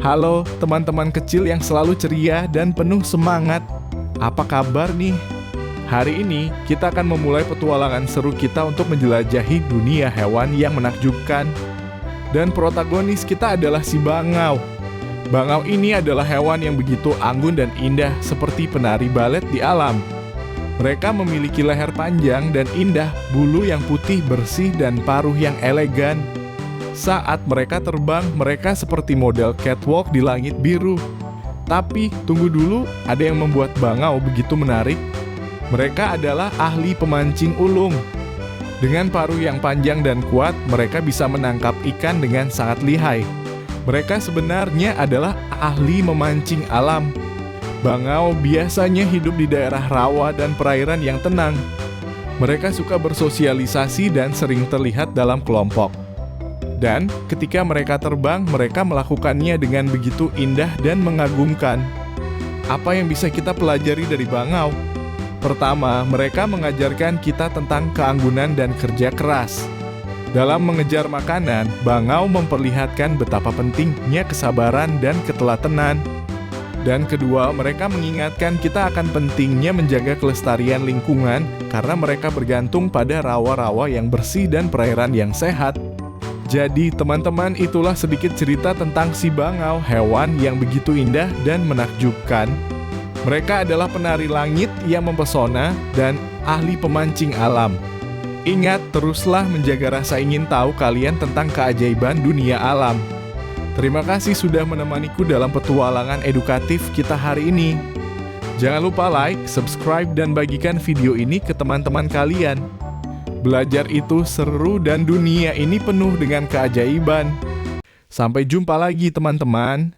Halo teman-teman kecil yang selalu ceria dan penuh semangat. Apa kabar nih? Hari ini kita akan memulai petualangan seru kita untuk menjelajahi dunia hewan yang menakjubkan. Dan protagonis kita adalah si bangau. Bangau ini adalah hewan yang begitu anggun dan indah seperti penari balet di alam. Mereka memiliki leher panjang dan indah, bulu yang putih bersih dan paruh yang elegan. Saat mereka terbang, mereka seperti model catwalk di langit biru. Tapi, tunggu dulu, ada yang membuat bangau begitu menarik. Mereka adalah ahli pemancing ulung. Dengan paruh yang panjang dan kuat, mereka bisa menangkap ikan dengan sangat lihai. Mereka sebenarnya adalah ahli memancing alam. Bangau biasanya hidup di daerah rawa dan perairan yang tenang. Mereka suka bersosialisasi dan sering terlihat dalam kelompok. Dan ketika mereka terbang, mereka melakukannya dengan begitu indah dan mengagumkan. Apa yang bisa kita pelajari dari bangau? Pertama, mereka mengajarkan kita tentang keanggunan dan kerja keras. Dalam mengejar makanan, bangau memperlihatkan betapa pentingnya kesabaran dan ketelatenan. Dan kedua, mereka mengingatkan kita akan pentingnya menjaga kelestarian lingkungan karena mereka bergantung pada rawa-rawa yang bersih dan perairan yang sehat. Jadi teman-teman, itulah sedikit cerita tentang si bangau, hewan yang begitu indah dan menakjubkan. Mereka adalah penari langit yang mempesona dan ahli pemancing alam. Ingat, teruslah menjaga rasa ingin tahu kalian tentang keajaiban dunia alam. Terima kasih sudah menemaniku dalam petualangan edukatif kita hari ini. Jangan lupa like, subscribe, dan bagikan video ini ke teman-teman kalian. Belajar itu seru dan dunia ini penuh dengan keajaiban. Sampai jumpa lagi teman-teman.